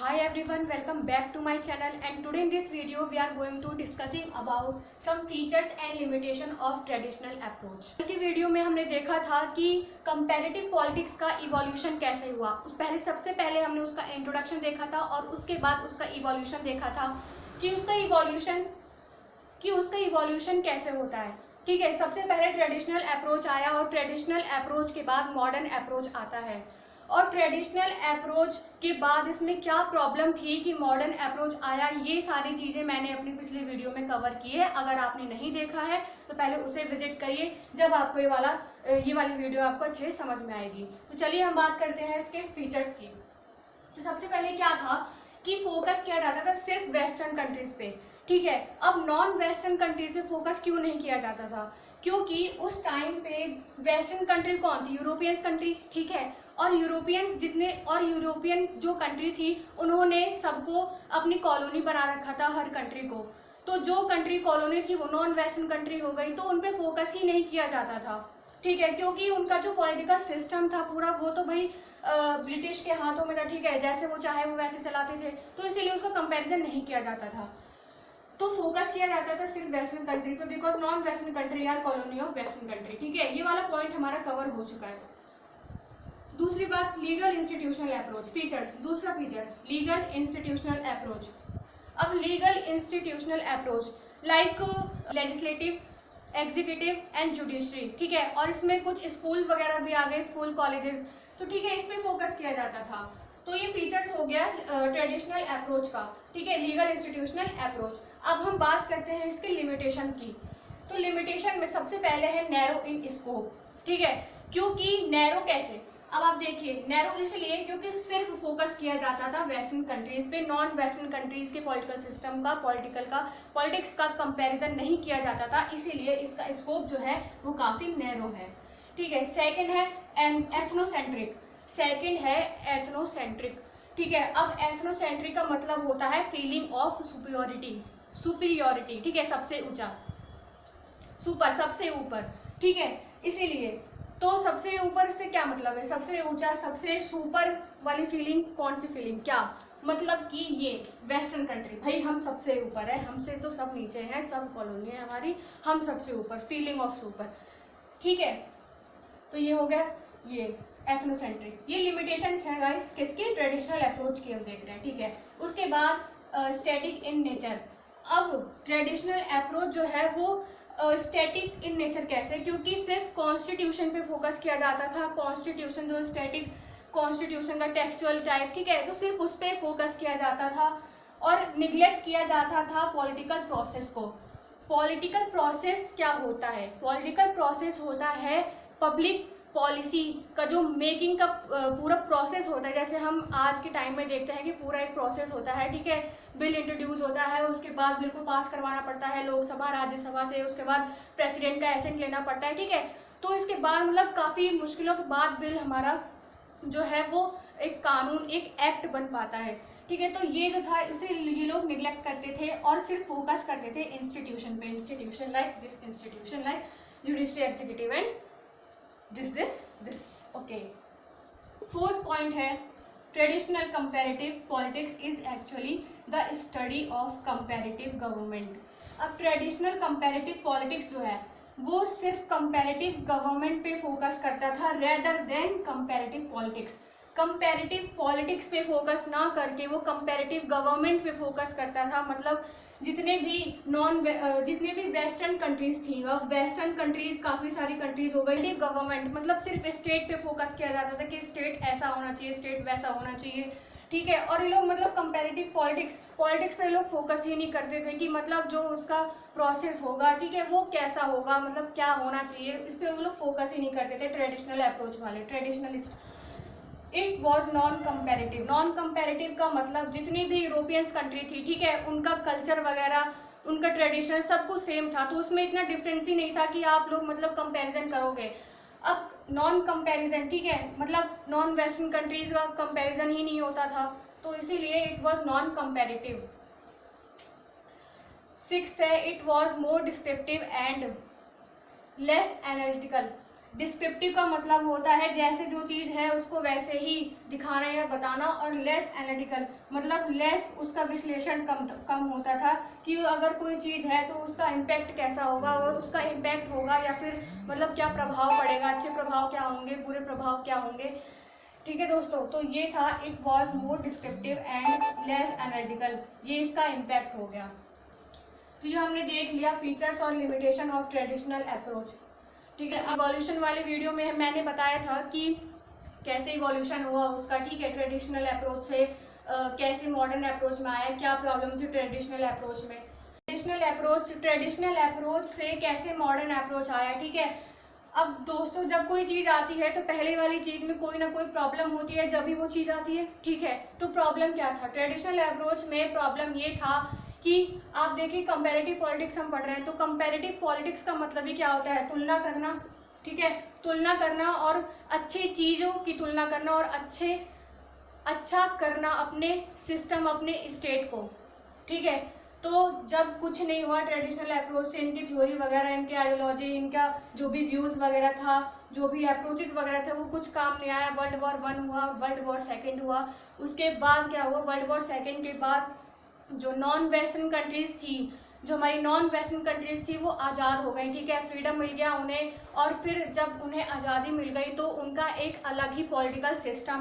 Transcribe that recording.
Hi everyone, welcome back to my channel, and today in this video we are going to discussing about some features and limitation of traditional approach। कल की video में हमने देखा था कि comparative politics का evolution कैसे हुआ। सबसे पहले हमने उसका इंट्रोडक्शन देखा था और उसके बाद उसका इवोल्यूशन देखा था कि उसका इवोल्यूशन कैसे होता है। ठीक है, सबसे पहले ट्रेडिशनल अप्रोच आया और ट्रेडिशनल अप्रोच के बाद मॉडर्न अप्रोच आता है। और ट्रेडिशनल अप्रोच के बाद इसमें क्या प्रॉब्लम थी कि मॉडर्न अप्रोच आया, ये सारी चीज़ें मैंने अपनी पिछली वीडियो में कवर की है। अगर आपने नहीं देखा है तो पहले उसे विजिट करिए, जब आपको ये वाली वीडियो आपको अच्छे से समझ में आएगी। तो चलिए हम बात करते हैं इसके फीचर्स की। तो सबसे पहले क्या था कि फोकस किया जाता था सिर्फ वेस्टर्न कंट्रीज पे। ठीक है, अब नॉन वेस्टर्न कंट्रीज पे फोकस क्यों नहीं किया जाता था? क्योंकि उस टाइम पे वेस्टर्न कंट्री कौन थी? European country. ठीक है, और यूरोपियन जो कंट्री थी उन्होंने सबको अपनी कॉलोनी बना रखा था, हर कंट्री को। तो जो कंट्री कॉलोनी थी वो नॉन वेस्टर्न कंट्री हो गई, तो उन पे फोकस ही नहीं किया जाता था। ठीक है, क्योंकि उनका जो पॉलिटिकल सिस्टम था पूरा, वो तो भाई ब्रिटिश के हाथों में था। ठीक है, जैसे वो चाहे वो वैसे चलाते थे, तो इसीलिए उसका कंपैरिजन नहीं किया जाता था। तो फोकस किया जाता था सिर्फ वेस्टर्न कंट्री पे, because non western country are colony of western country. ठीक है, ये वाला पॉइंट हमारा कवर हो चुका है। दूसरी बात, लीगल इंस्टीट्यूशनल अप्रोच। फीचर्स, दूसरा फीचर्स लीगल इंस्टीट्यूशनल अप्रोच। अब legal institutional approach like legislative, executive and judiciary. ठीक है, और इसमें कुछ स्कूल वगैरह भी आ गए, स्कूल कॉलेजेस। तो ठीक है, इस पे फोकस किया जाता था। तो ये फीचर्स हो गया ट्रेडिशनल अप्रोच का। ठीक है, लीगल इंस्टीट्यूशनल अप्रोच। अब हम बात करते हैं इसके लिमिटेशन की। तो लिमिटेशन में सबसे पहले है नैरो इन स्कोप। ठीक है, क्योंकि नैरो कैसे? अब आप देखिए, नैरो इसलिए क्योंकि सिर्फ फोकस किया जाता था वेस्टर्न कंट्रीज पे, नॉन वेस्टर्न कंट्रीज के पॉलिटिकल सिस्टम का, पॉलिटिक्स का कंपैरिजन नहीं किया जाता था, इसीलिए इसका स्कोप जो है वो काफी नैरो है। ठीक है, सेकंड है एथनोसेंट्रिक। ठीक है, अब एथनोसेंट्रिक का मतलब होता है फीलिंग ऑफ सुपीरियोरिटी। ठीक है, सबसे ऊंचा, सुपर, सबसे ऊपर। ठीक है, इसीलिए तो सबसे ऊपर से क्या मतलब है? सबसे ऊंचा, सबसे सुपर वाली फीलिंग कौन सी फीलिंग? क्या मतलब कि ये वेस्टर्न कंट्री, भाई हम सबसे ऊपर है, हमसे तो सब नीचे हैं, सब कॉलोनी है हमारी, हम सबसे ऊपर, फीलिंग ऑफ सुपर। ठीक है, तो ये हो गया ये एथनोसेंट्रिक। ये लिमिटेशंस है गाइस किसकी? ट्रेडिशनल अप्रोच की हम देख रहे हैं। ठीक है, उसके बाद स्टैटिक इन नेचर। अब ट्रेडिशनल अप्रोच जो है वो स्टैटिक इन नेचर कैसे? क्योंकि सिर्फ कॉन्स्टिट्यूशन पे फोकस किया जाता था। कॉन्स्टिट्यूशन जो स्टैटिक कॉन्स्टिट्यूशन का टेक्सचुअल टाइप, ठीक है, तो सिर्फ उस पर फोकस किया जाता था और निग्लेक्ट किया जाता था पॉलिटिकल प्रोसेस को। पॉलिटिकल प्रोसेस क्या होता है? पॉलिटिकल प्रोसेस होता है पब्लिक पॉलिसी का जो मेकिंग का पूरा प्रोसेस होता है। जैसे हम आज के टाइम में देखते हैं कि पूरा एक प्रोसेस होता है। ठीक है, बिल इंट्रोड्यूस होता है, उसके बाद बिल को पास करवाना पड़ता है लोकसभा राज्यसभा से, उसके बाद प्रेसिडेंट का एसेंट लेना पड़ता है। ठीक है, तो इसके बाद मतलब काफ़ी मुश्किलों के बाद बिल हमारा जो है वो एक कानून, एक एक्ट बन पाता है। ठीक है, तो ये जो था इसे ये लोग निगलेक्ट करते थे और सिर्फ फोकस करते थे इंस्टीट्यूशन पे। Institution like this, institution like judiciary, executive and this. Okay, fourth point है traditional comparative politics is actually the study of comparative government. अब ट्रेडिशनल कंपैरेटिव पॉलिटिक्स जो है वो सिर्फ कंपैरेटिव गवर्नमेंट पे फोकस करता था rather than comparative politics. Comparative politics पे फोकस ना करके वो कंपैरेटिव गवर्नमेंट पे फोकस करता था। मतलब जितने भी वेस्टर्न कंट्रीज थी, अब वेस्टर्न कंट्रीज काफ़ी सारी कंट्रीज हो गई, गवर्नमेंट मतलब सिर्फ स्टेट पे फोकस किया जाता था कि स्टेट ऐसा होना चाहिए, स्टेट वैसा होना चाहिए। ठीक है, और ये लोग मतलब कंपैरेटिव पॉलिटिक्स पे लोग फोकस ही नहीं करते थे कि मतलब जो उसका प्रोसेस होगा, ठीक है, वो कैसा होगा, मतलब क्या होना चाहिए, इस पर वो लोग फोकस ही नहीं करते थे। ट्रेडिशनल अप्रोच वाले traditionalist. It was non comparative. Non comparative का मतलब जितनी भी यूरोपियन कंट्री थी, ठीक है, उनका कल्चर वगैरह, उनका ट्रेडिशन सब कुछ सेम था, तो उसमें इतना डिफरेंस ही नहीं था कि आप लोग मतलब कंपैरिजन करोगे। अब नॉन कंपैरिजन, ठीक है, मतलब नॉन वेस्टर्न कंट्रीज का कंपैरिजन ही नहीं होता था, तो इसीलिए it was non comparative. Sixth है it was more descriptive and less analytical. Descriptive का मतलब होता है जैसे जो चीज़ है उसको वैसे ही दिखाना या बताना, और लेस एनालिटिकल मतलब लेस उसका विश्लेषण कम होता था कि अगर कोई चीज़ है तो उसका इम्पैक्ट कैसा होगा, और उसका इम्पैक्ट होगा या फिर मतलब क्या प्रभाव पड़ेगा, अच्छे प्रभाव क्या होंगे, बुरे प्रभाव क्या होंगे। ठीक है दोस्तों, तो ये था it was more descriptive and less analytical, ये इसका इम्पैक्ट हो गया। तो ये हमने देख लिया फीचर्स और लिमिटेशन ऑफ ट्रेडिशनल अप्रोच। ठीक है, इवोल्यूशन वाली वीडियो में मैंने बताया था कि कैसे इवोल्यूशन हुआ उसका, ठीक है, ट्रेडिशनल अप्रोच से कैसे मॉडर्न अप्रोच में आया, क्या प्रॉब्लम थी ट्रेडिशनल अप्रोच में, ट्रेडिशनल अप्रोच से कैसे मॉडर्न अप्रोच आया। ठीक है, अब दोस्तों जब कोई चीज़ आती है तो पहले वाली चीज़ में कोई ना कोई प्रॉब्लम होती है जब भी वो चीज़ आती है। ठीक है, तो प्रॉब्लम क्या था ट्रेडिशनल अप्रोच में, प्रॉब्लम ये था कि आप देखिए कंपैरेटिव पॉलिटिक्स हम पढ़ रहे हैं, तो कंपैरेटिव पॉलिटिक्स का मतलब ही क्या होता है, तुलना करना। ठीक है, तुलना करना और अच्छी चीज़ों की तुलना करना और अच्छा करना अपने सिस्टम, अपने स्टेट को। ठीक है, तो जब कुछ नहीं हुआ ट्रेडिशनल अप्रोच से, इनकी थ्योरी वगैरह, इनकी आइडियोलॉजी, इनका जो भी व्यूज़ वगैरह था, जो भी अप्रोचेस वगैरह थे, वो कुछ काम नहीं आया। वर्ल्ड वॉर 1 हुआ, वर्ल्ड वॉर 2 हुआ, उसके बाद क्या हुआ, वर्ल्ड वॉर 2 के बाद जो नॉन वेस्टर्न कंट्रीज़ थी, जो हमारी नॉन वेस्टर्न कंट्रीज़ थी, वो आज़ाद हो गई। ठीक है, फ्रीडम मिल गया उन्हें, और फिर जब उन्हें आज़ादी मिल गई तो उनका एक अलग ही पॉलिटिकल सिस्टम